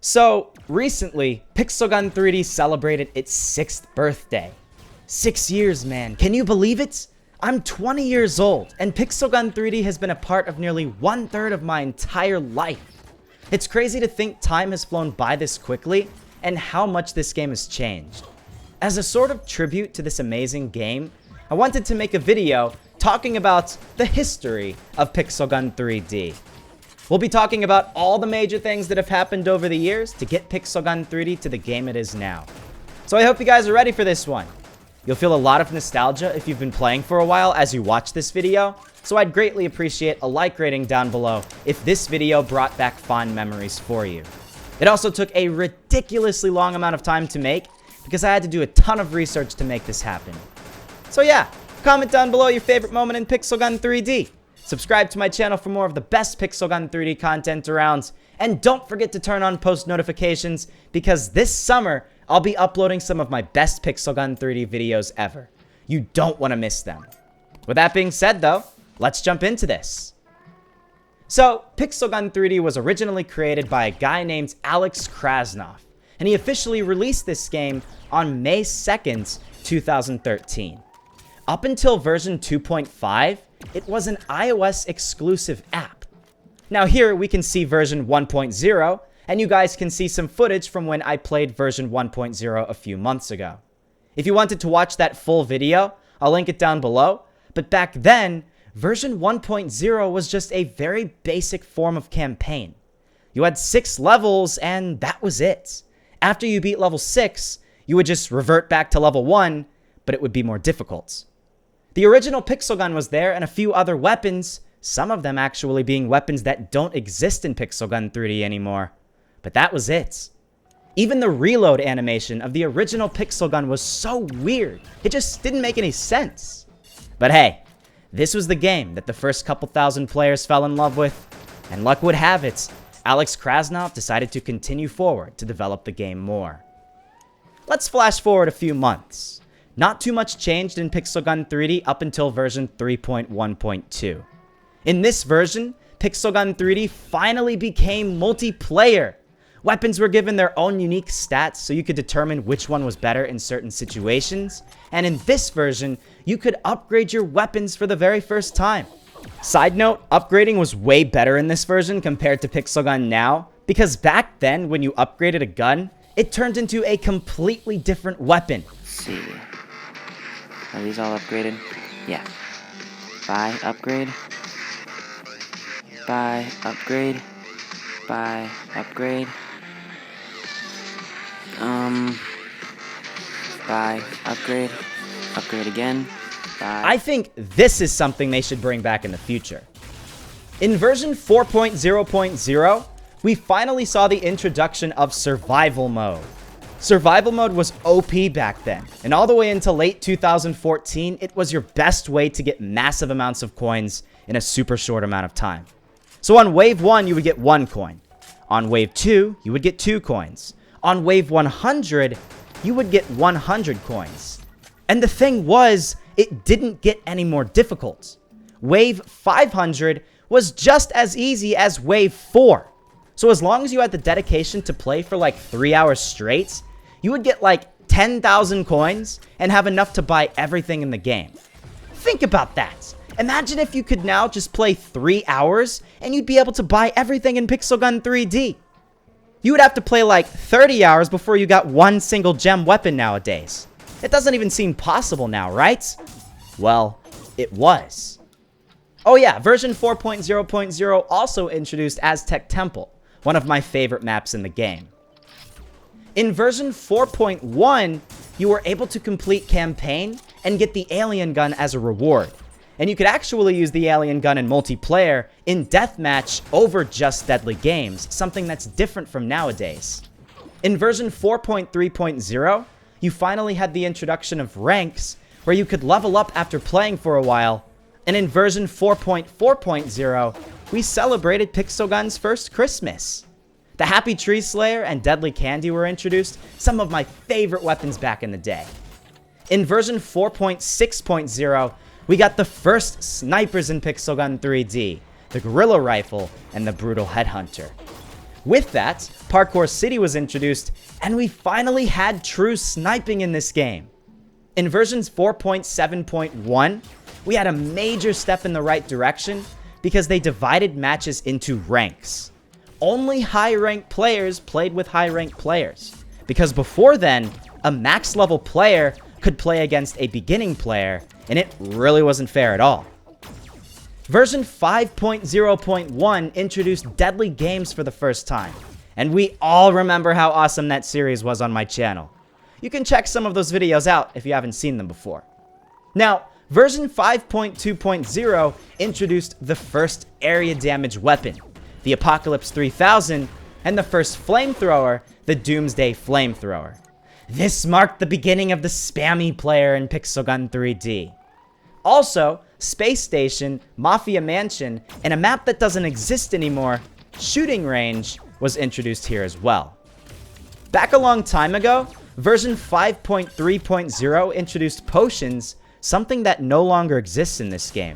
So, recently, Pixel Gun 3D celebrated its 6th birthday. 6 years, man. Can you believe it? I'm 20 years old, and Pixel Gun 3D has been a part of nearly 1/3 of my entire life. It's crazy to think time has flown by this quickly, and how much this game has changed. As a sort of tribute to this amazing game, I wanted to make a video talking about the history of Pixel Gun 3D. We'll be talking about all the major things that have happened over the years to get Pixel Gun 3D to the game it is now. So I hope you guys are ready for this one. You'll feel a lot of nostalgia if you've been playing for a while as you watch this video, so I'd greatly appreciate a like rating down below if this video brought back fond memories for you. It also took a ridiculously long amount of time to make because I had to do a ton of research to make this happen. So yeah, comment down below your favorite moment in Pixel Gun 3D. Subscribe to my channel for more of the best Pixel Gun 3D content around, and don't forget to turn on post notifications because this summer, I'll be uploading some of my best Pixel Gun 3D videos ever. You don't want to miss them. With that being said though, let's jump into this. So, Pixel Gun 3D was originally created by a guy named Alex Krasnov, and he officially released this game on May 2nd, 2013. Up until version 2.5, it was an iOS exclusive app. Now here we can see version 1.0, and you guys can see some footage from when I played version 1.0 a few months ago. If you wanted to watch that full video, I'll link it down below, but back then, version 1.0 was just a very basic form of campaign. You had 6 levels, and that was it. After you beat level 6, you would just revert back to level 1, but it would be more difficult. The original Pixel Gun was there and a few other weapons, some of them actually being weapons that don't exist in Pixel Gun 3D anymore. But that was it. Even the reload animation of the original Pixel Gun was so weird, it just didn't make any sense. But hey, this was the game that the first couple thousand players fell in love with, and luck would have it, Alex Krasnov decided to continue forward to develop the game more. Let's flash forward a few months. Not too much changed in Pixel Gun 3D up until version 3.1.2. In this version, Pixel Gun 3D finally became multiplayer. Weapons were given their own unique stats so you could determine which one was better in certain situations, and in this version, you could upgrade your weapons for the very first time. Side note, upgrading was way better in this version compared to Pixel Gun now, because back then when you upgraded a gun, it turned into a completely different weapon. Let's see. Are these all upgraded? Yeah. Buy, upgrade. Buy, upgrade. Buy, upgrade. Buy, upgrade. Upgrade again. Buy. I think this is something they should bring back in the future. In version 4.0.0, we finally saw the introduction of survival mode. Survival mode was OP back then, and all the way into late 2014, it was your best way to get massive amounts of coins in a super short amount of time. So on wave 1, you would get 1 coin. On wave 2, you would get 2 coins. On wave 100, you would get 100 coins. And the thing was, it didn't get any more difficult. Wave 500 was just as easy as wave 4. So as long as you had the dedication to play for like 3 hours straight, you would get like 10,000 coins and have enough to buy everything in the game. Think about that. Imagine if you could now just play 3 hours and you'd be able to buy everything in Pixel Gun 3D. You would have to play like 30 hours before you got one single gem weapon nowadays. It doesn't even seem possible now, right? Well, it was. Oh yeah, version 4.0.0 also introduced Aztec Temple, one of my favorite maps in the game. In version 4.1, you were able to complete campaign and get the alien gun as a reward. And you could actually use the alien gun in multiplayer in deathmatch over just deadly games, something that's different from nowadays. In version 4.3.0, you finally had the introduction of ranks, where you could level up after playing for a while. And in version 4.4.0, we celebrated Pixel Gun's first Christmas. The Happy Tree Slayer and Deadly Candy were introduced, some of my favorite weapons back in the day. In version 4.6.0, we got the first snipers in Pixel Gun 3D, the Gorilla Rifle and the Brutal Headhunter. With that, Parkour City was introduced, and we finally had true sniping in this game. In versions 4.7.1, we had a major step in the right direction because they divided matches into ranks. Only high-ranked players played with high-ranked players, because before then, a max-level player could play against a beginning player, and it really wasn't fair at all. Version 5.0.1 introduced deadly games for the first time, and we all remember how awesome that series was on my channel. You can check some of those videos out if you haven't seen them before. Now, version 5.2.0 introduced the first area damage weapon, the Apocalypse 3000, and the first flamethrower, the Doomsday Flamethrower. This marked the beginning of the spammy player in Pixel Gun 3D. Also, Space Station, Mafia Mansion, and a map that doesn't exist anymore, Shooting Range, was introduced here as well. Back a long time ago, version 5.3.0 introduced potions, something that no longer exists in this game.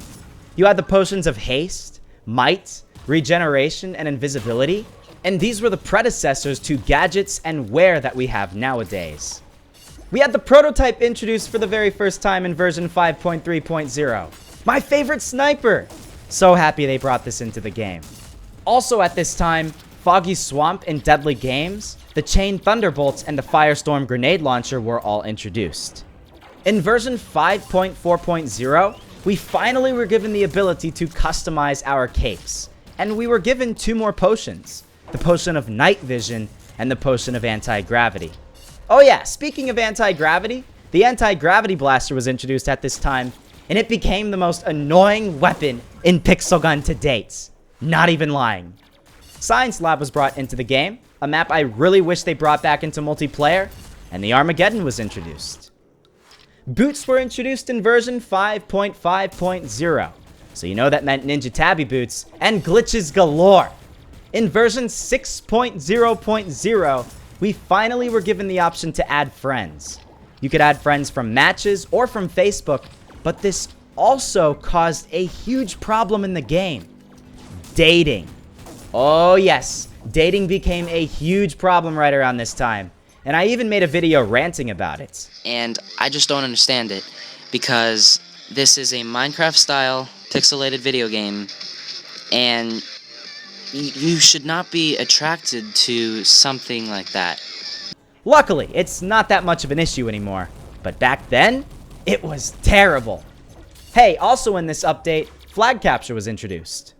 You had the potions of haste, might, regeneration, and invisibility, and these were the predecessors to gadgets and wear that we have nowadays. We had the prototype introduced for the very first time in version 5.3.0. My favorite sniper! So happy they brought this into the game. Also at this time, Foggy Swamp and Deadly Games, the Chain Thunderbolts, and the Firestorm Grenade Launcher were all introduced. In version 5.4.0, we finally were given the ability to customize our capes, and we were given 2 more potions, the Potion of Night Vision and the Potion of Anti-Gravity. Oh yeah, speaking of anti-gravity, the Anti-Gravity Blaster was introduced at this time, and it became the most annoying weapon in Pixel Gun to date. Not even lying. Science Lab was brought into the game, a map I really wish they brought back into multiplayer, and the Armageddon was introduced. Boots were introduced in version 5.5.0, so you know that meant Ninja Tabby boots and glitches galore. In version 6.0.0, we finally were given the option to add friends. You could add friends from matches or from Facebook, but this also caused a huge problem in the game. Dating. Oh yes, dating became a huge problem right around this time, and I even made a video ranting about it. And I just don't understand it, because this is a Minecraft-style pixelated video game, and you should not be attracted to something like that. Luckily, it's not that much of an issue anymore, but back then, it was terrible. Hey, also in this update, flag capture was introduced.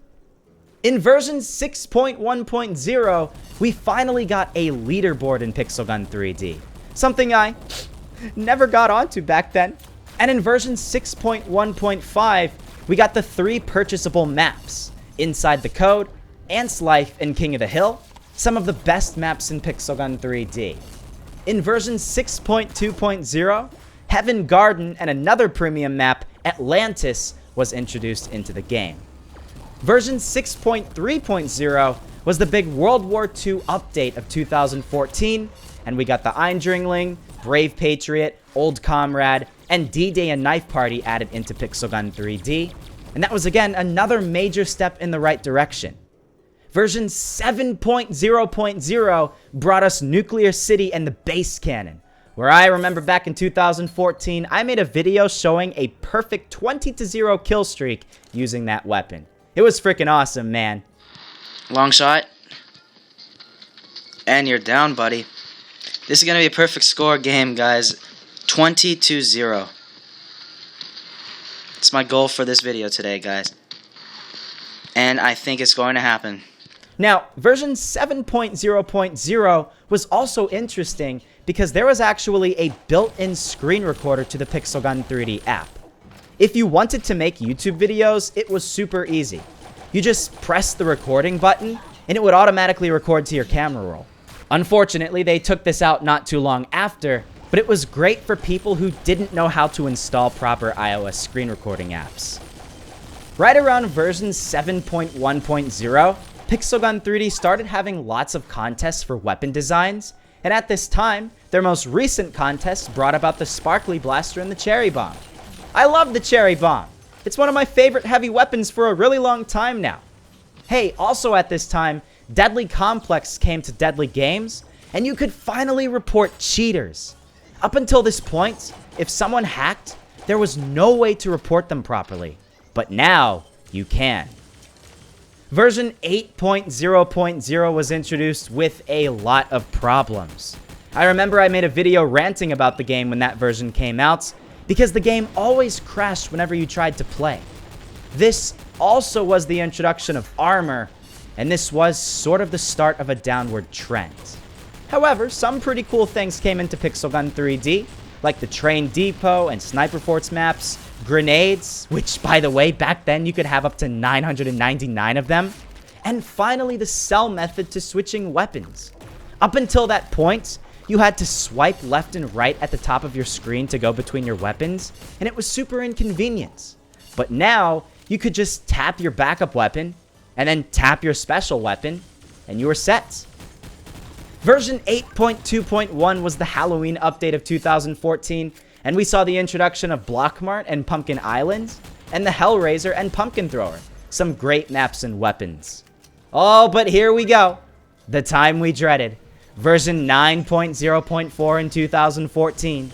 In version 6.1.0, we finally got a leaderboard in Pixel Gun 3D, something I never got onto back then. And in version 6.1.5, we got the 3 purchasable maps, Inside the Code, Ant's Life, and King of the Hill, some of the best maps in Pixel Gun 3D. In version 6.2.0, Heaven Garden and another premium map, Atlantis, was introduced into the game. Version 6.3.0 was the big World War II update of 2014, and we got the Eindringling, Brave Patriot, Old Comrade, and D-Day and Knife Party added into Pixel Gun 3D, and that was again another major step in the right direction. Version 7.0.0 brought us Nuclear City and the Base Cannon, where I remember back in 2014, I made a video showing a perfect 20-0 kill streak using that weapon. It was freaking awesome, man. Long shot. And you're down, buddy. This is going to be a perfect score game, guys. 20-0. It's my goal for this video today, guys. And I think it's going to happen. Now, version 7.0.0 was also interesting because there was actually a built-in screen recorder to the Pixel Gun 3D app. If you wanted to make YouTube videos, it was super easy. You just press the recording button, and it would automatically record to your camera roll. Unfortunately, they took this out not too long after, but it was great for people who didn't know how to install proper iOS screen recording apps. Right around version 7.1.0, Pixel Gun 3D started having lots of contests for weapon designs, and at this time, their most recent contests brought about the Sparkly Blaster and the Cherry Bomb. I love the Cherry Bomb. It's one of my favorite heavy weapons for a really long time now. Hey, also at this time, Deadly Complex came to Deadly Games, and you could finally report cheaters. Up until this point, if someone hacked, there was no way to report them properly. But now, you can. Version 8.0.0 was introduced with a lot of problems. I remember I made a video ranting about the game when that version came out, because the game always crashed whenever you tried to play. This also was the introduction of armor, and this was sort of the start of a downward trend. However, some pretty cool things came into Pixel Gun 3D, like the Train Depot and Sniper Forts maps, grenades, which by the way, back then you could have up to 999 of them, and finally the cell method to switching weapons. Up until that point, you had to swipe left and right at the top of your screen to go between your weapons, and it was super inconvenient. But now, you could just tap your backup weapon, and then tap your special weapon, and you were set. Version 8.2.1 was the Halloween update of 2014, and we saw the introduction of Blockmart and Pumpkin Island, and the Hellraiser and Pumpkin Thrower. Some great maps and weapons. Oh, but here we go. The time we dreaded. Version 9.0.4 in 2014.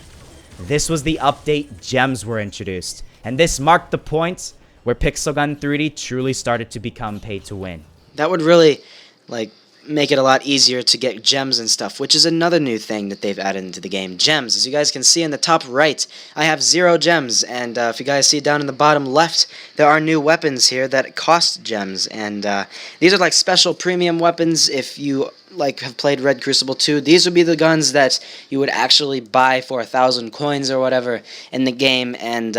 This was the update gems were introduced, and this marked the point where Pixel Gun 3D truly started to become pay to win. That would really, make it a lot easier to get gems and stuff, which is another new thing that they've added into the game. Gems. As you guys can see in the top right, I have 0 gems, and if you guys see down in the bottom left, there are new weapons here that cost gems, and these are like special premium weapons. If you have played Red Crucible 2, these would be the guns that you would actually buy for 1,000 coins or whatever in the game, and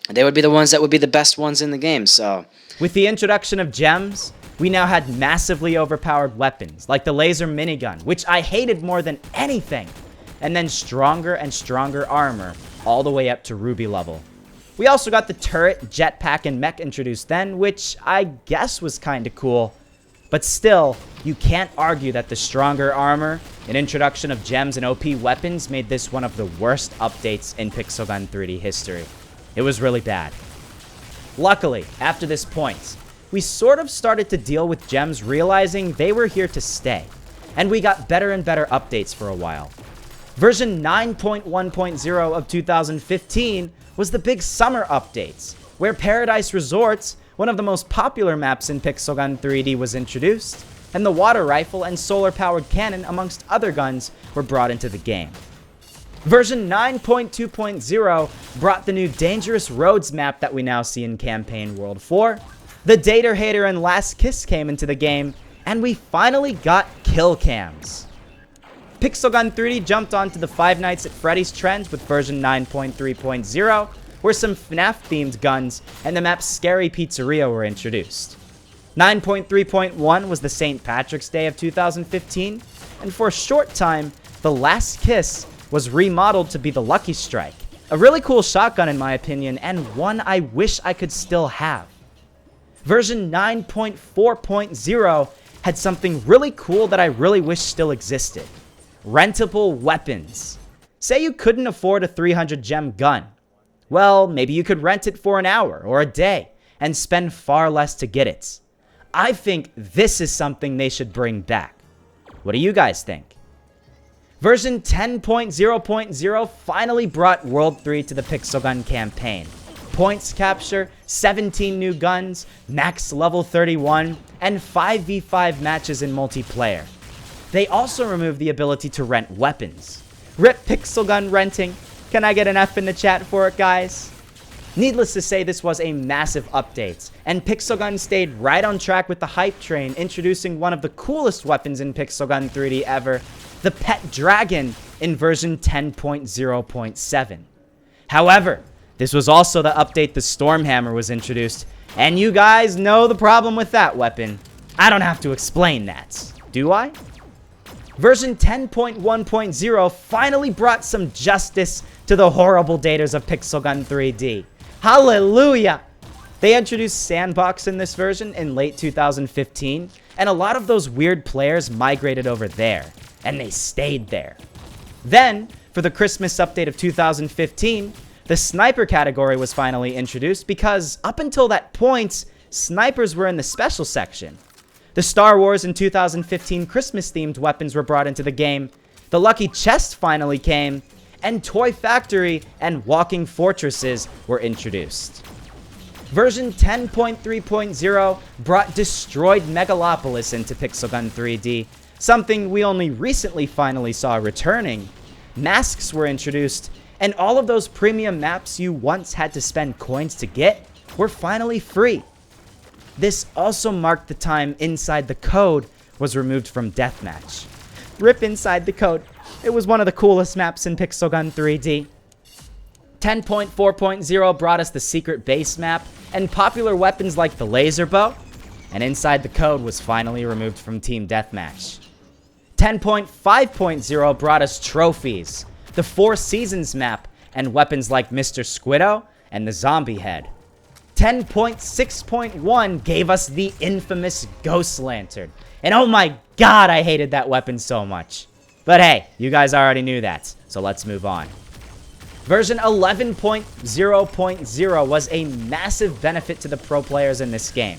they would be the ones that would be the best ones in the game. So with the introduction of gems, we now had massively overpowered weapons, like the laser minigun, which I hated more than anything, and then stronger and stronger armor, all the way up to Ruby level. We also got the turret, jetpack, and mech introduced then, which I guess was kinda cool. But still, you can't argue that the stronger armor and introduction of gems and OP weapons made this one of the worst updates in Pixel Gun 3D history. It was really bad. Luckily, after this point, we sort of started to deal with gems realizing they were here to stay, and we got better and better updates for a while. Version 9.1.0 of 2015 was the big summer updates, where Paradise Resorts, one of the most popular maps in Pixel Gun 3D, was introduced, and the water rifle and solar-powered cannon, amongst other guns, were brought into the game. Version 9.2.0 brought the new Dangerous Roads map that we now see in Campaign World 4. The Dater Hater and Last Kiss came into the game, and we finally got kill cams. Pixel Gun 3D jumped onto the Five Nights at Freddy's trend with version 9.3.0, where some FNAF-themed guns and the map Scary Pizzeria were introduced. 9.3.1 was the St. Patrick's Day of 2015, and for a short time, the Last Kiss was remodeled to be the Lucky Strike. A really cool shotgun in my opinion, and one I wish I could still have. Version 9.4.0 had something really cool that I really wish still existed. Rentable weapons. Say you couldn't afford a 300 gem gun. Well, maybe you could rent it for an hour or a day and spend far less to get it. I think this is something they should bring back. What do you guys think? Version 10.0.0 finally brought World 3 to the Pixel Gun campaign. Points capture, 17 new guns, max level 31, and 5v5 matches in multiplayer. They also removed the ability to rent weapons. RIP Pixel Gun renting. Can I get an F in the chat for it, guys? Needless to say, this was a massive update, and Pixel Gun stayed right on track with the hype train, introducing one of the coolest weapons in Pixel Gun 3D ever, the Pet Dragon, in version 10.0.7. However, this was also the update the Stormhammer was introduced, and you guys know the problem with that weapon. I don't have to explain that, do I? Version 10.1.0 finally brought some justice to the horrible daters of Pixel Gun 3D. Hallelujah! They introduced Sandbox in this version in late 2015, and a lot of those weird players migrated over there, and they stayed there. Then, for the Christmas update of 2015, the Sniper category was finally introduced because up until that point, snipers were in the special section. The Star Wars and 2015 Christmas-themed weapons were brought into the game, the Lucky Chest finally came, and Toy Factory and Walking Fortresses were introduced. Version 10.3.0 brought Destroyed Megalopolis into Pixel Gun 3D, something we only recently finally saw returning. Masks were introduced, and all of those premium maps you once had to spend coins to get were finally free. This also marked the time Inside the Code was removed from Deathmatch. Rip Inside the Code. It was one of the coolest maps in Pixel Gun 3D. 10.4.0 brought us the Secret Base map and popular weapons like the laser bow, and Inside the Code was finally removed from Team Deathmatch. 10.5.0 brought us trophies, the Four Seasons map, and weapons like Mr. Squiddo and the Zombie Head. 10.6.1 gave us the infamous Ghost Lantern, and oh my god, I hated that weapon so much. But hey, you guys already knew that, so let's move on. Version 11.0.0 was a massive benefit to the pro players in this game.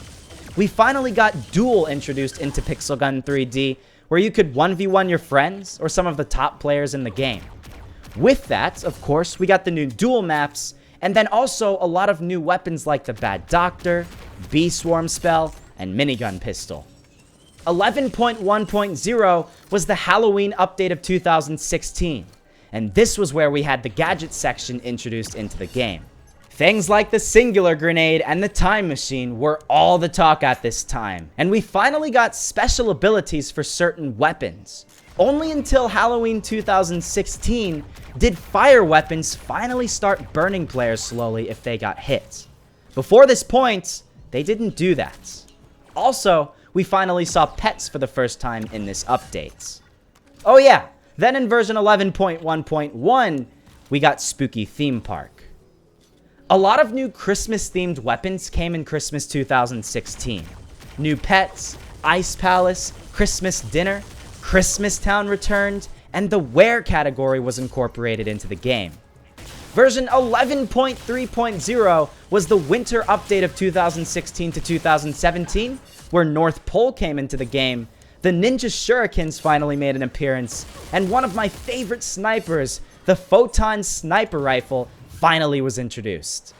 We finally got Duel introduced into Pixel Gun 3D, where you could 1v1 your friends or some of the top players in the game. With that, of course, we got the new Duel maps, and then also a lot of new weapons like the Bad Doctor, Bee Swarm Spell, and Minigun Pistol. 11.1.0 was the Halloween update of 2016. And this was where we had the gadget section introduced into the game. Things like the singular grenade and the time machine were all the talk at this time, and we finally got special abilities for certain weapons. Only until Halloween 2016 did fire weapons finally start burning players slowly if they got hit. Before this point, they didn't do that. Also, we finally saw pets for the first time in this update. Oh yeah, then in version 11.1.1, we got Spooky Theme Park. A lot of new Christmas-themed weapons came in Christmas 2016. New pets, Ice Palace, Christmas Dinner, Christmas Town returned, and the Where category was incorporated into the game. Version 11.3.0 was the winter update of 2016 to 2017, where North Pole came into the game. The Ninja Shurikens finally made an appearance, and one of my favorite snipers, the Photon Sniper Rifle, finally was introduced.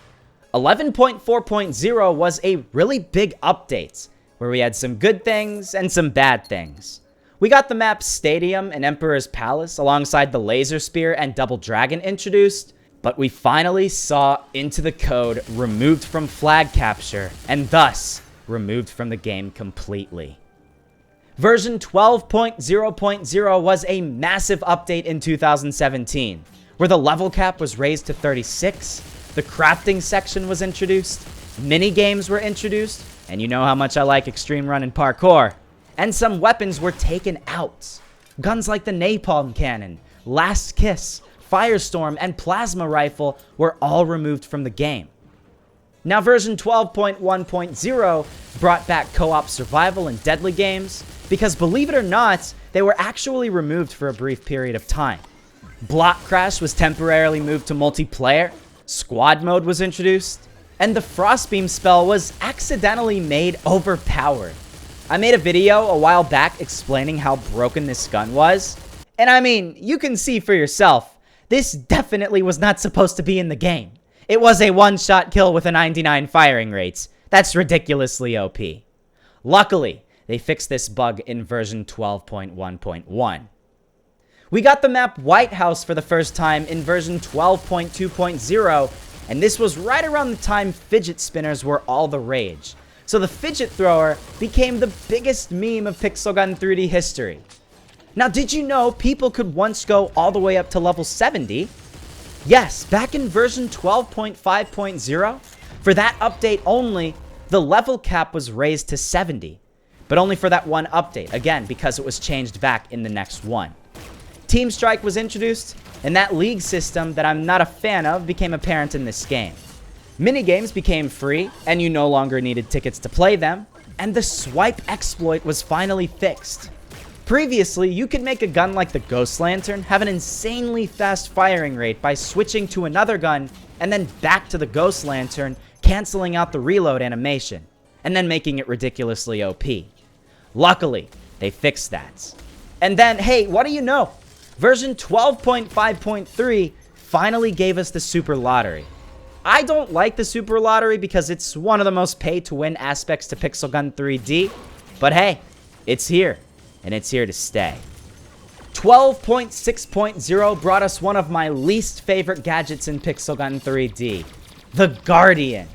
11.4.0 was a really big update, where we had some good things and some bad things. We got the maps Stadium and Emperor's Palace alongside the Laser Spear and Double Dragon introduced, but we finally saw Into the Code removed from flag capture, and thus removed from the game completely. Version 12.0.0 was a massive update in 2017, where the level cap was raised to 36, the crafting section was introduced, mini-games were introduced, and you know how much I like extreme run and parkour, and some weapons were taken out. Guns like the Napalm Cannon, Last Kiss, Firestorm, and Plasma Rifle were all removed from the game. Now version 12.1.0 brought back co-op survival and deadly games, because believe it or not, they were actually removed for a brief period of time. Block Crash was temporarily moved to multiplayer, Squad Mode was introduced, and the Frostbeam spell was accidentally made overpowered. I made a video a while back explaining how broken this gun was, and I mean, you can see for yourself, this definitely was not supposed to be in the game. It was a one-shot kill with a 99 firing rate. That's ridiculously OP. Luckily, they fixed this bug in version 12.1.1. We got the map White House for the first time in version 12.2.0, and this was right around the time fidget spinners were all the rage. So the fidget thrower became the biggest meme of Pixel Gun 3D history. Now, did you know people could once go all the way up to level 70? Yes, back in version 12.5.0, for that update only, the level cap was raised to 70. But only for that one update, again, because it was changed back in the next one. Team Strike was introduced, and that league system that I'm not a fan of became apparent in this game. Minigames became free, and you no longer needed tickets to play them, and the swipe exploit was finally fixed. Previously, you could make a gun like the Ghost Lantern have an insanely fast firing rate by switching to another gun and then back to the Ghost Lantern, canceling out the reload animation, and then making it ridiculously OP. Luckily, they fixed that. And then, hey, what do you know? Version 12.5.3 finally gave us the Super Lottery. I don't like the Super Lottery because it's one of the most pay-to-win aspects to Pixel Gun 3D, but hey, it's here, and it's here to stay. 12.6.0 brought us one of my least favorite gadgets in Pixel Gun 3D, the Guardian.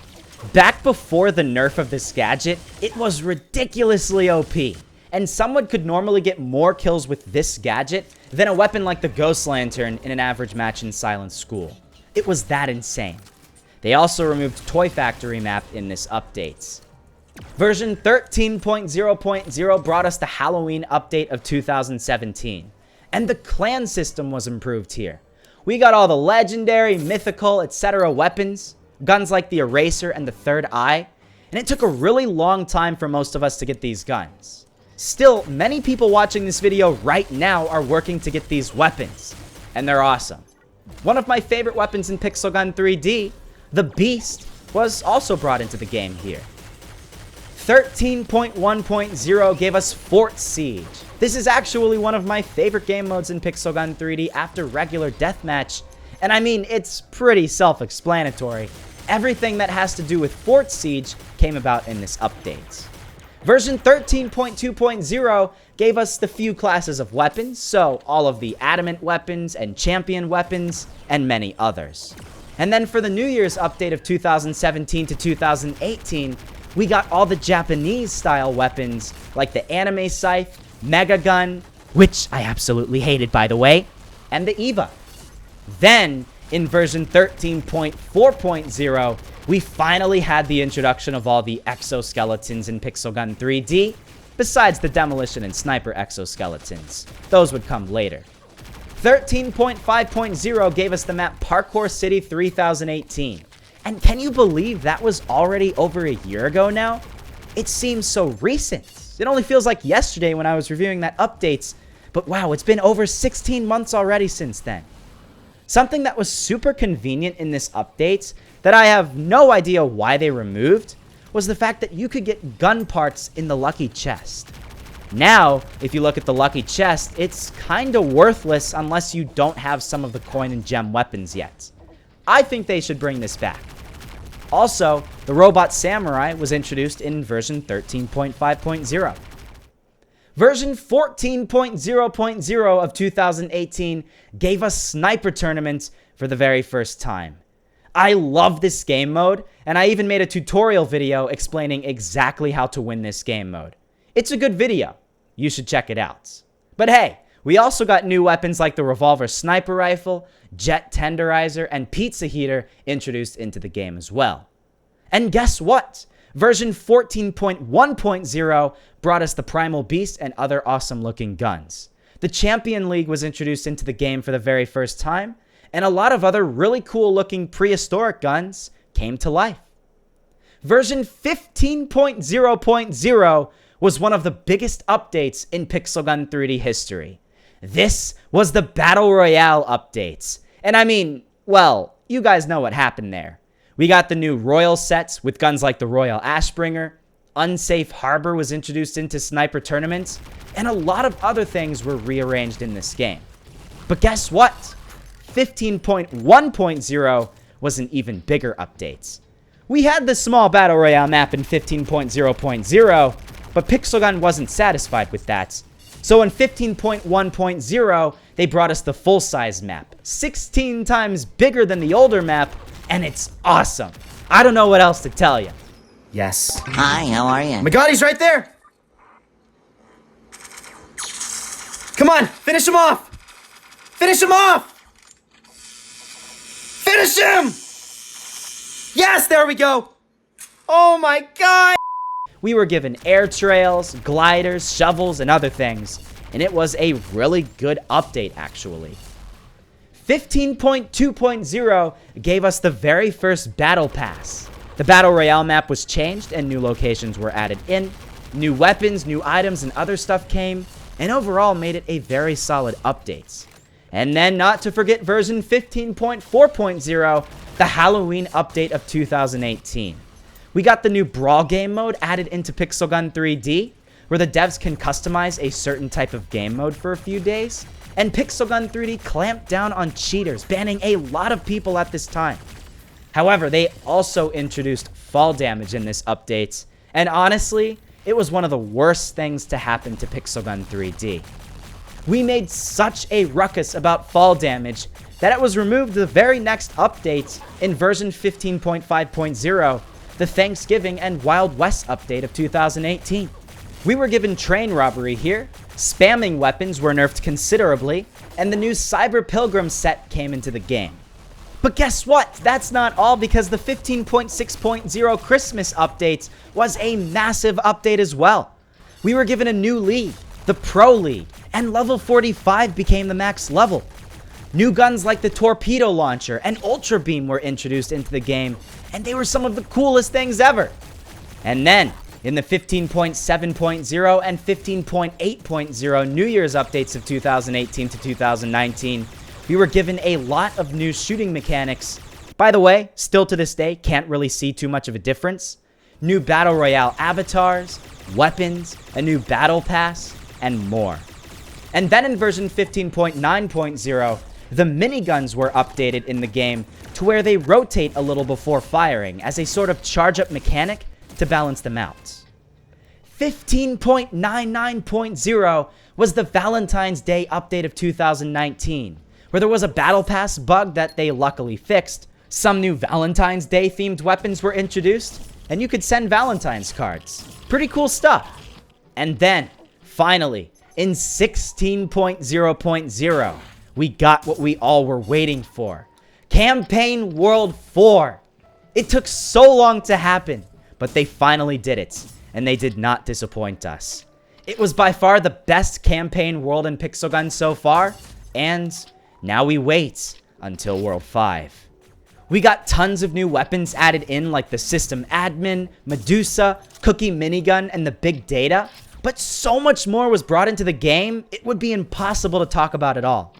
Back before the nerf of this gadget, it was ridiculously OP, and someone could normally get more kills with this gadget than a weapon like the Ghost Lantern in an average match in Silent School. It was that insane. They also removed Toy Factory map in this update. Version 13.0.0 brought us the Halloween update of 2017, and the clan system was improved here. We got all the legendary, mythical, etc. weapons, guns like the Eraser and the Third Eye, and it took a really long time for most of us to get these guns. Still, many people watching this video right now are working to get these weapons, and they're awesome. One of my favorite weapons in Pixel Gun 3D, the Beast, was also brought into the game here. 13.1.0 gave us Fort Siege. This is actually one of my favorite game modes in Pixel Gun 3D after regular deathmatch, and I mean, it's pretty self-explanatory. Everything that has to do with Fort Siege came about in this update. Version 13.2.0 gave us the few classes of weapons, so all of the adamant weapons and champion weapons, and many others. And then for the New Year's update of 2017 to 2018, we got all the Japanese-style weapons, like the Anime Scythe, Mega Gun, which I absolutely hated by the way, and the Eva. Then, in version 13.4.0, we finally had the introduction of all the exoskeletons in Pixel Gun 3D, besides the demolition and sniper exoskeletons. Those would come later. 13.5.0 gave us the map Parkour City 3018. And can you believe that was already over a year ago now? It seems so recent. It only feels like yesterday when I was reviewing that updates, but wow, it's been over 16 months already since then. Something that was super convenient in this update that I have no idea why they removed was the fact that you could get gun parts in the lucky chest. Now, if you look at the lucky chest, it's kinda worthless unless you don't have some of the coin and gem weapons yet. I think they should bring this back. Also, the Robot Samurai was introduced in version 13.5.0. Version 14.0.0 of 2018 gave us sniper tournaments for the very first time. I love this game mode, and I even made a tutorial video explaining exactly how to win this game mode. It's a good video. You should check it out. But hey, we also got new weapons like the Revolver Sniper Rifle, Jet Tenderizer, and Pizza Heater introduced into the game as well. And guess what? Version 14.1.0 brought us the Primal Beast and other awesome looking guns. The Champion League was introduced into the game for the very first time, and a lot of other really cool looking prehistoric guns came to life. Version 15.0.0 was one of the biggest updates in Pixel Gun 3D history. This was the Battle Royale updates. And I mean, well, you guys know what happened there. We got the new Royal sets with guns like the Royal Ashbringer, Unsafe Harbor was introduced into sniper tournaments, and a lot of other things were rearranged in this game. But guess what? 15.1.0 was an even bigger update. We had the small Battle Royale map in 15.0.0, but Pixel Gun wasn't satisfied with that. So in 15.1.0, they brought us the full-size map, 16 times bigger than the older map, and it's awesome. I don't know what else to tell you. Yes. Hi, how are you? Oh my god, he's right there! Come on, finish him off! Finish him off! Finish him! Yes, there we go! Oh my god! We were given air trails, gliders, shovels, and other things, and it was a really good update actually. 15.2.0 gave us the very first Battle Pass. The Battle Royale map was changed and new locations were added in. New weapons, new items, and other stuff came, and overall made it a very solid update. And then not to forget version 15.4.0, the Halloween update of 2018. We got the new Brawl game mode added into Pixel Gun 3D, where the devs can customize a certain type of game mode for a few days, and Pixel Gun 3D clamped down on cheaters, banning a lot of people at this time. However, they also introduced fall damage in this update, and honestly, it was one of the worst things to happen to Pixel Gun 3D. We made such a ruckus about fall damage that it was removed the very next update in version 15.5.0, the Thanksgiving and Wild West update of 2018. We were given train robbery here, spamming weapons were nerfed considerably, and the new Cyber Pilgrim set came into the game. But guess what? That's not all, because the 15.6.0 Christmas update was a massive update as well. We were given a new league, the Pro League, and level 45 became the max level. New guns like the Torpedo Launcher and Ultra Beam were introduced into the game, and they were some of the coolest things ever. And then, in the 15.7.0 and 15.8.0 New Year's updates of 2018 to 2019, we were given a lot of new shooting mechanics. By the way, still to this day, can't really see too much of a difference. New Battle Royale avatars, weapons, a new Battle Pass, and more. And then in version 15.9.0, the miniguns were updated in the game to where they rotate a little before firing as a sort of charge-up mechanic to balance them out. 15.99.0 was the Valentine's Day update of 2019, where there was a Battle Pass bug that they luckily fixed. Some new Valentine's Day themed weapons were introduced, and you could send Valentine's cards. Pretty cool stuff. And then, finally, in 16.0.0, we got what we all were waiting for. Campaign World 4. It took so long to happen, but they finally did it, and they did not disappoint us. It was by far the best campaign world in Pixel Gun so far, and now we wait until World 5. We got tons of new weapons added in, like the System Admin, Medusa, Cookie Minigun, and the Big Data, but so much more was brought into the game, it would be impossible to talk about it all.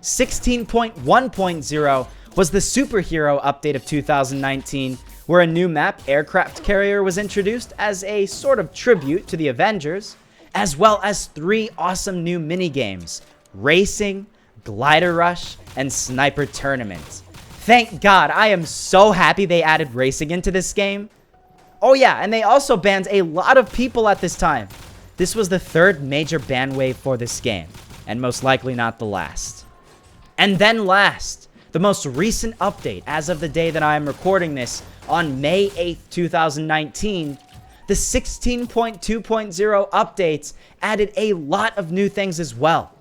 16.1.0 was the superhero update of 2019, where a new map, Aircraft Carrier, was introduced as a sort of tribute to the Avengers, as well as 3 awesome new minigames, Racing, Glider Rush, and Sniper Tournament. Thank God, I am so happy they added Racing into this game. Oh yeah, and they also banned a lot of people at this time. This was the 3rd major ban wave for this game, and most likely not the last. And then last, the most recent update as of the day that I am recording this, on May 8th, 2019, the 16.2.0 updates added a lot of new things as well.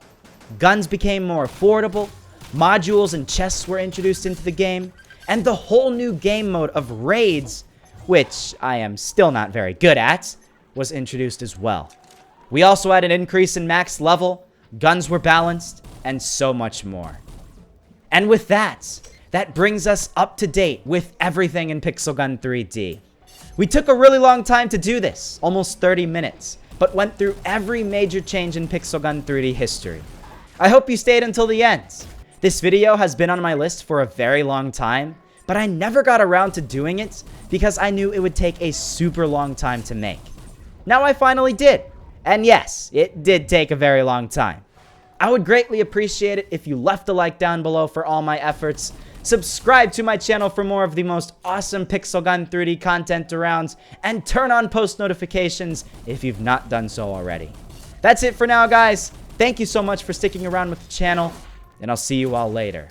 Guns became more affordable, modules and chests were introduced into the game, and the whole new game mode of raids, which I am still not very good at, was introduced as well. We also had an increase in max level, guns were balanced, and so much more. And with that brings us up to date with everything in Pixel Gun 3D. We took a really long time to do this, almost 30 minutes, but went through every major change in Pixel Gun 3D history. I hope you stayed until the end. This video has been on my list for a very long time, but I never got around to doing it because I knew it would take a super long time to make. Now I finally did, and yes, it did take a very long time. I would greatly appreciate it if you left a like down below for all my efforts, subscribe to my channel for more of the most awesome Pixel Gun 3D content around, and turn on post notifications if you've not done so already. That's it for now, guys. Thank you so much for sticking around with the channel, and I'll see you all later.